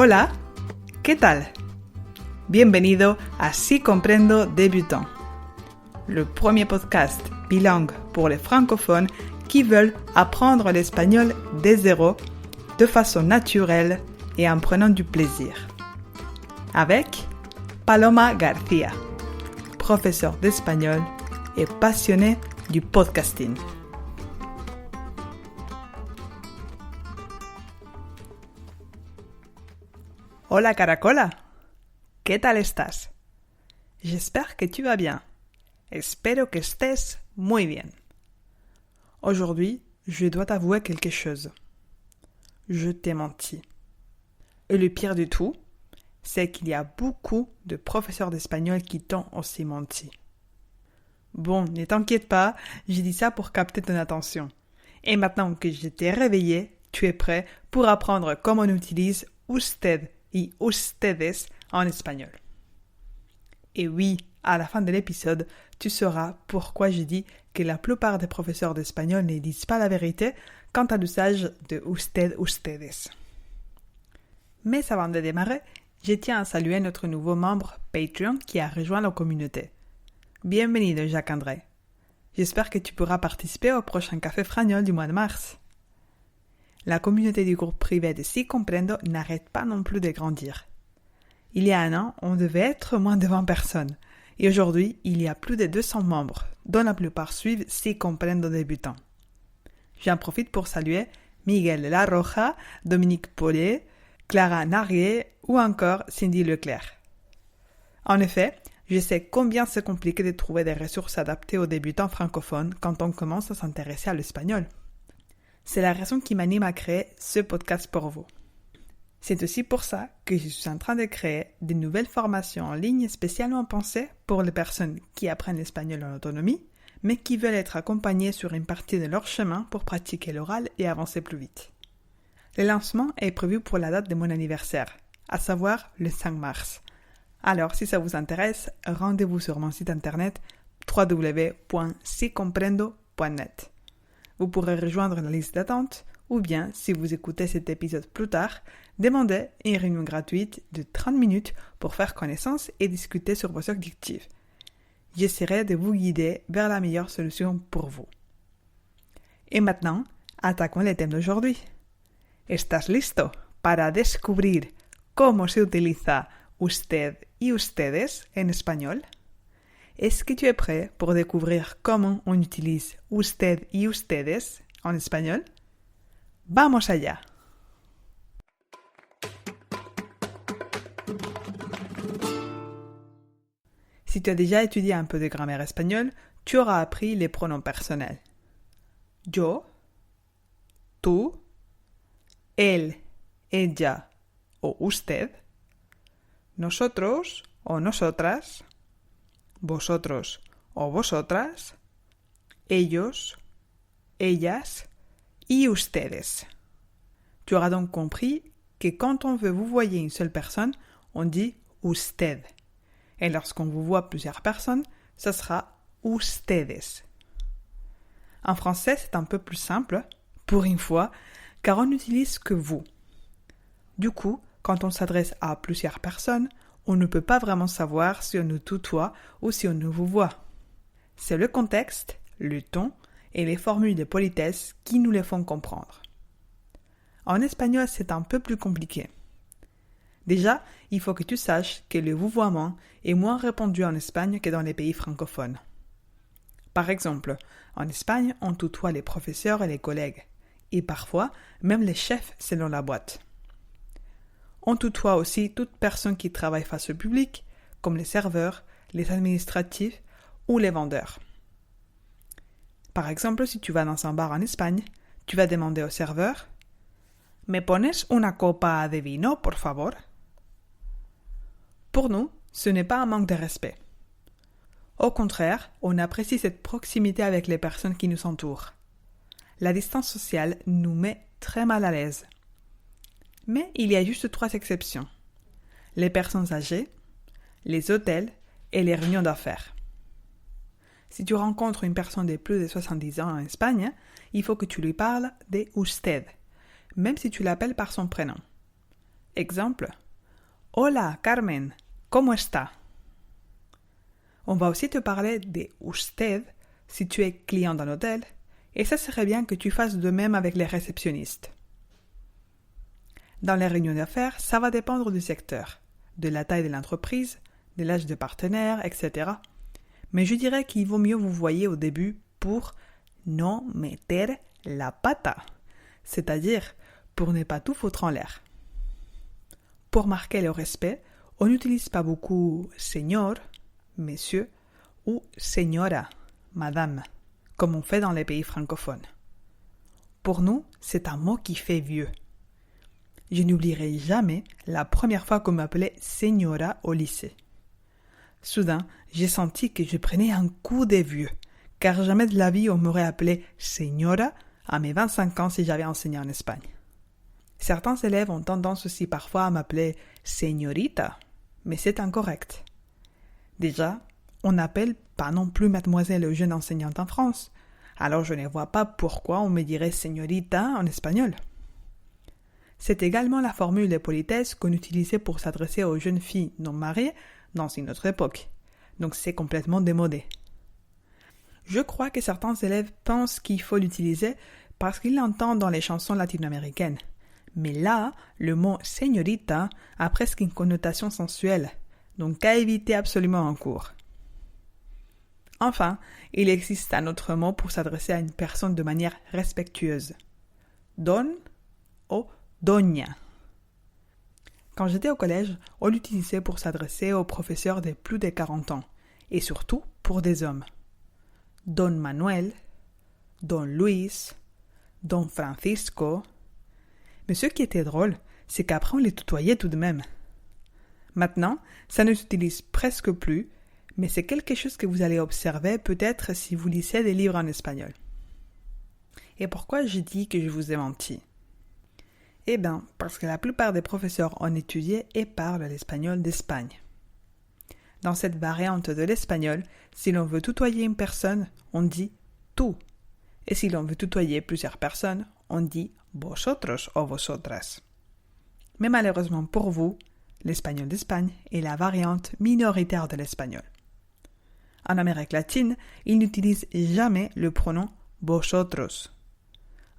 Hola, ¿qué tal? Bienvenido à Si Comprendo Débutant, le premier podcast bilingue pour les francophones qui veulent apprendre l'espagnol dès zéro, de façon naturelle et en prenant du plaisir. Avec Paloma García, professeure d'espagnol et passionnée du podcasting. Hola Caracola, ¿qué tal estás? J'espère que tu vas bien. Espero que estés muy bien. Aujourd'hui, je dois t'avouer quelque chose. Je t'ai menti. Et le pire du tout, c'est qu'il y a beaucoup de professeurs d'espagnol qui t'ont aussi menti. Bon, ne t'inquiète pas, j'ai dit ça pour capter ton attention. Et maintenant que je t'ai réveillé, tu es prêt pour apprendre comment on utilise usted y ustedes en espagnol. Et oui, à la fin de l'épisode, tu sauras pourquoi je dis que la plupart des professeurs d'espagnol ne disent pas la vérité quant à l'usage de usted, ustedes. Mais avant de démarrer, je tiens à saluer notre nouveau membre Patreon qui a rejoint la communauté. Bienvenido Jacques-André. J'espère que tu pourras participer au prochain Café Fragnol du mois de mars. La communauté du groupe privé de Si Comprendo n'arrête pas non plus de grandir. Il y a un an, on devait être moins de 20 personnes. Et aujourd'hui, il y a plus de 200 membres, dont la plupart suivent Si Comprendo Débutant. J'en profite pour saluer Miguel La Roja, Dominique Paulet, Clara Narier ou encore Cindy Leclerc. En effet, je sais combien c'est compliqué de trouver des ressources adaptées aux débutants francophones quand on commence à s'intéresser à l'espagnol. C'est la raison qui m'anime à créer ce podcast pour vous. C'est aussi pour ça que je suis en train de créer de nouvelles formations en ligne spécialement pensées pour les personnes qui apprennent l'espagnol en autonomie, mais qui veulent être accompagnées sur une partie de leur chemin pour pratiquer l'oral et avancer plus vite. Le lancement est prévu pour la date de mon anniversaire, à savoir le 5 mars. Alors, si ça vous intéresse, rendez-vous sur mon site internet www.sicomprendo.net. Vous pourrez rejoindre la liste d'attente ou bien, si vous écoutez cet épisode plus tard, demandez une réunion gratuite de 30 minutes pour faire connaissance et discuter sur vos objectifs. J'essaierai de vous guider vers la meilleure solution pour vous. Et maintenant, attaquons le thème d'aujourd'hui. ¿Estás listo para descubrir cómo se utiliza usted y ustedes en español? Est-ce que tu es prêt pour découvrir comment on utilise usted y ustedes en espagnol? ¡Vamos allá! Si tu as déjà étudié un peu de grammaire espagnole, tu auras appris les pronoms personnels. Yo, tú, él, ella o usted, nosotros o nosotras, vosotros o vosotras, ellos, ellas y ustedes. Tu auras donc compris que quand on veut vous voyer une seule personne, on dit usted. Et lorsqu'on vous voit plusieurs personnes, ça sera ustedes. En français, c'est un peu plus simple, pour une fois, car on n'utilise que vous. Du coup, quand on s'adresse à plusieurs personnes, on ne peut pas vraiment savoir si on nous tutoie ou si on nous vous voit. C'est le contexte, le ton et les formules de politesse qui nous les font comprendre. En espagnol, c'est un peu plus compliqué. Déjà, il faut que tu saches que le vouvoiement est moins répandu en Espagne que dans les pays francophones. Par exemple, en Espagne, on tutoie les professeurs et les collègues, et parfois même les chefs selon la boîte. On tutoie aussi toute personne qui travaille face au public, comme les serveurs, les administratifs ou les vendeurs. Par exemple, si tu vas dans un bar en Espagne, tu vas demander au serveur « ¿Me pones una copa de vino, por favor ?» Pour nous, ce n'est pas un manque de respect. Au contraire, on apprécie cette proximité avec les personnes qui nous entourent. La distance sociale nous met très mal à l'aise. Mais il y a juste 3 exceptions. Les personnes âgées, les hôtels et les réunions d'affaires. Si tu rencontres une personne de plus de 70 ans en Espagne, il faut que tu lui parles de usted, même si tu l'appelles par son prénom. Exemple. Hola, Carmen, ¿cómo está? On va aussi te parler des usted si tu es client d'un hôtel, et ça serait bien que tu fasses de même avec les réceptionnistes. Dans les réunions d'affaires, ça va dépendre du secteur, de la taille de l'entreprise, de l'âge de partenaire, etc. Mais je dirais qu'il vaut mieux vous voyer au début pour no meter la pata, c'est-à-dire pour ne pas tout foutre en l'air. Pour marquer le respect, on n'utilise pas beaucoup señor, monsieur, ou señora, madame, comme on fait dans les pays francophones. Pour nous, c'est un mot qui fait vieux. Je n'oublierai jamais la première fois qu'on m'appelait señora au lycée. Soudain, j'ai senti que je prenais un coup de vieux, car jamais de la vie on m'aurait appelé señora à mes 25 ans si j'avais enseigné en Espagne. Certains élèves ont tendance aussi parfois à m'appeler señorita, mais c'est incorrect. Déjà, on n'appelle pas non plus mademoiselle aux jeunes enseignantes en France, alors je ne vois pas pourquoi on me dirait señorita en espagnol. C'est également la formule de politesse qu'on utilisait pour s'adresser aux jeunes filles non mariées dans une autre époque, donc c'est complètement démodé. Je crois que certains élèves pensent qu'il faut l'utiliser parce qu'ils l'entendent dans les chansons latino-américaines. Mais là, le mot señorita a presque une connotation sensuelle, donc à éviter absolument en cours. Enfin, il existe un autre mot pour s'adresser à une personne de manière respectueuse. Don ou doña. Quand j'étais au collège, on l'utilisait pour s'adresser aux professeurs de plus de 40 ans, et surtout pour des hommes. Don Manuel, Don Luis, Don Francisco. Mais ce qui était drôle, c'est qu'après on les tutoyait tout de même. Maintenant, ça ne s'utilise presque plus, mais c'est quelque chose que vous allez observer peut-être si vous lisez des livres en espagnol. Et pourquoi j'ai dit que je vous ai menti ? Eh bien, parce que la plupart des professeurs ont étudié et parlent l'espagnol d'Espagne. Dans cette variante de l'espagnol, si l'on veut tutoyer une personne, on dit « tú ». Et si l'on veut tutoyer plusieurs personnes, on dit « vosotros » ou « vosotras ». Mais malheureusement pour vous, l'espagnol d'Espagne est la variante minoritaire de l'espagnol. En Amérique latine, ils n'utilisent jamais le pronom « vosotros ».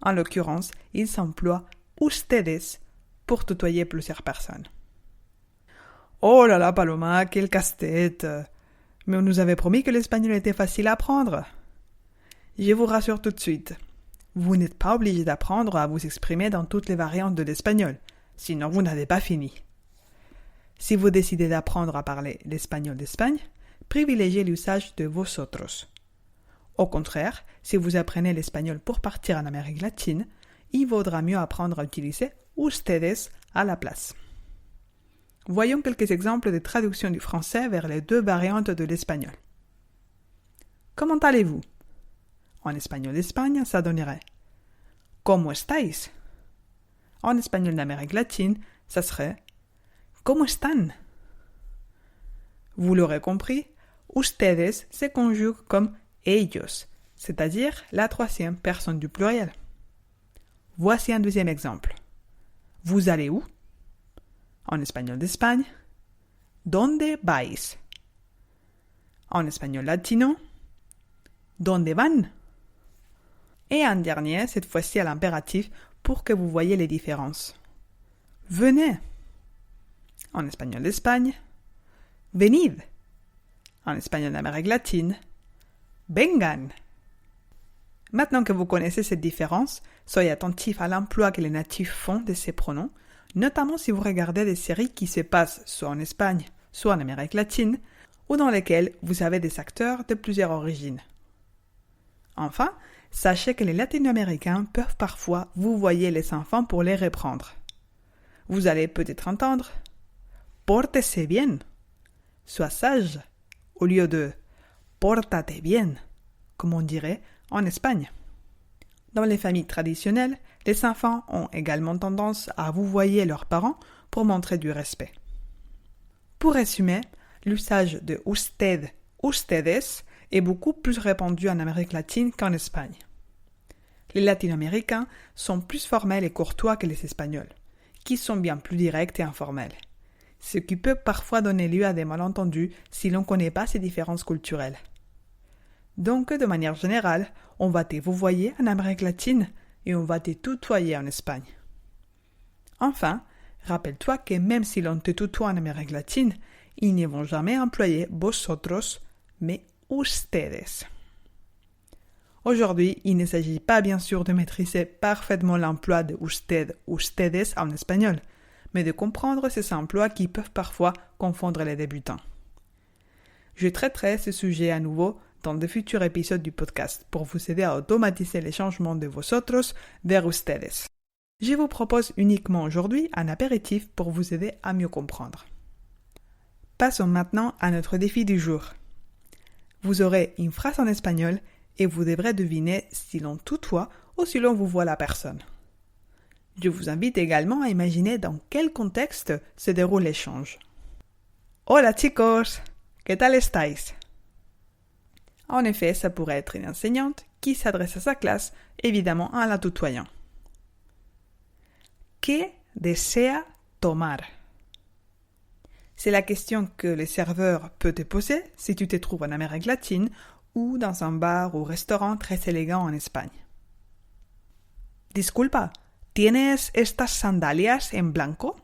En l'occurrence, ils s'emploient « ustedes » pour tutoyer plusieurs personnes. Oh là là, Paloma, quel casse-tête! Mais on nous avait promis que l'espagnol était facile à apprendre. Je vous rassure tout de suite. Vous n'êtes pas obligé d'apprendre à vous exprimer dans toutes les variantes de l'espagnol, sinon vous n'avez pas fini. Si vous décidez d'apprendre à parler l'espagnol d'Espagne, privilégiez l'usage de vosotros. Au contraire, si vous apprenez l'espagnol pour partir en Amérique latine, il vaudra mieux apprendre à utiliser ustedes à la place. Voyons quelques exemples de traduction du français vers les deux variantes de l'espagnol. Comment allez-vous? En espagnol d'Espagne, ça donnerait ¿Cómo estáis? En espagnol d'Amérique latine, ça serait ¿Cómo están? Vous l'aurez compris, ustedes se conjugue comme ellos, c'est-à-dire la troisième personne du pluriel. Voici un deuxième exemple. Vous allez où? En espagnol d'Espagne, ¿Dónde vais? En espagnol latino, ¿Dónde van? Et un dernier, cette fois-ci à l'impératif, pour que vous voyez les différences. Venez. En espagnol d'Espagne, venid. En espagnol d'Amérique latine, vengan. Maintenant que vous connaissez cette différence, soyez attentifs à l'emploi que les natifs font de ces pronoms, notamment si vous regardez des séries qui se passent soit en Espagne, soit en Amérique latine, ou dans lesquelles vous avez des acteurs de plusieurs origines. Enfin, sachez que les latino-américains peuvent parfois vous voyer les enfants pour les reprendre. Vous allez peut-être entendre « Pórtese bien », sois sage, au lieu de « Pórtate bien », comme on dirait en Espagne. Dans les familles traditionnelles, les enfants ont également tendance à vous voyer leurs parents pour montrer du respect. Pour résumer, l'usage de usted, ustedes est beaucoup plus répandu en Amérique latine qu'en Espagne. Les latino-américains sont plus formels et courtois que les Espagnols, qui sont bien plus directs et informels, ce qui peut parfois donner lieu à des malentendus si l'on ne connaît pas ces différences culturelles. Donc, de manière générale, on va te vouvoyer en Amérique latine et on va te tutoyer en Espagne. Enfin, rappelle-toi que même si l'on te tutoie en Amérique latine, ils ne vont jamais employer vosotros, mais ustedes. Aujourd'hui, il ne s'agit pas bien sûr de maîtriser parfaitement l'emploi de usted, ustedes en espagnol, mais de comprendre ces emplois qui peuvent parfois confondre les débutants. Je traiterai ce sujet à nouveau dans de futurs épisodes du podcast pour vous aider à automatiser les changements de vosotros vers ustedes. Je vous propose uniquement aujourd'hui un apéritif pour vous aider à mieux comprendre. Passons maintenant à notre défi du jour. Vous aurez une phrase en espagnol et vous devrez deviner si l'on tutoie ou si l'on vous voit la personne. Je vous invite également à imaginer dans quel contexte se déroule l'échange. Hola chicos, ¿qué tal estáis? En effet, ça pourrait être une enseignante qui s'adresse à sa classe, évidemment en la tutoyant. ¿Qué desea tomar? C'est la question que le serveur peut te poser si tu te trouves en Amérique latine ou dans un bar ou restaurant très élégant en Espagne. Disculpa, ¿tienes estas sandalias en blanco?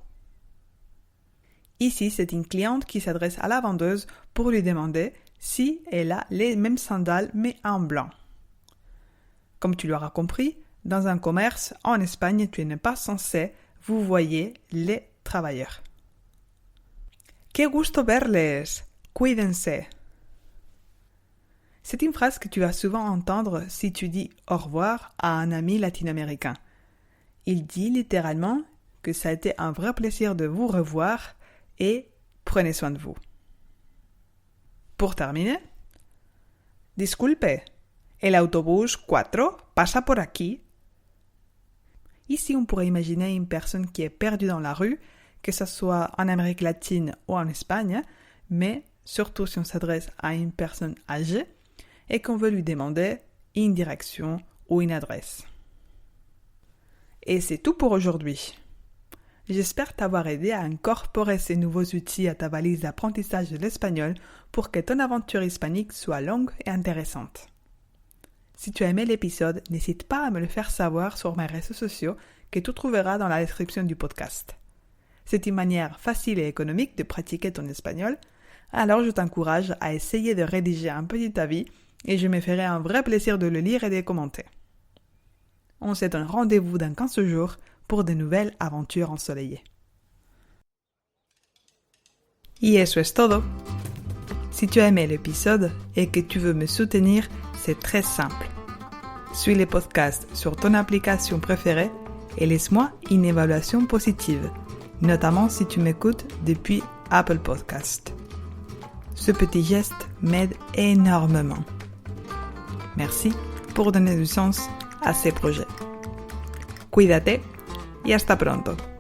Ici, c'est une cliente qui s'adresse à la vendeuse pour lui demander si elle a les mêmes sandales mais en blanc. Comme tu l'auras compris, dans un commerce en Espagne, tu n'es pas censé vouvoyer les travailleurs. ¡Qué gusto verles! Cuídense! C'est une phrase que tu vas souvent entendre si tu dis au revoir à un ami latino-américain. Il dit littéralement que ça a été un vrai plaisir de vous revoir et prenez soin de vous. Pour terminer, disculpe, el autobús 4 pasa por aquí. Ici, on pourrait imaginer une personne qui est perdue dans la rue, que ce soit en Amérique latine ou en Espagne, mais surtout si on s'adresse à une personne âgée et qu'on veut lui demander une direction ou une adresse. Et c'est tout pour aujourd'hui. J'espère t'avoir aidé à incorporer ces nouveaux outils à ta valise d'apprentissage de l'espagnol pour que ton aventure hispanique soit longue et intéressante. Si tu as aimé l'épisode, n'hésite pas à me le faire savoir sur mes réseaux sociaux que tu trouveras dans la description du podcast. C'est une manière facile et économique de pratiquer ton espagnol, alors je t'encourage à essayer de rédiger un petit avis et je me ferai un vrai plaisir de le lire et de commenter. On se donne rendez-vous dans 15 jours pour de nouvelles aventures ensoleillées. Y eso es todo. Si tu as aimé l'épisode et que tu veux me soutenir, c'est très simple. Suis le podcast sur ton application préférée et laisse-moi une évaluation positive, notamment si tu m'écoutes depuis Apple Podcast. Ce petit geste m'aide énormément. Merci pour donner du sens a ces projets. Cuídate y hasta pronto.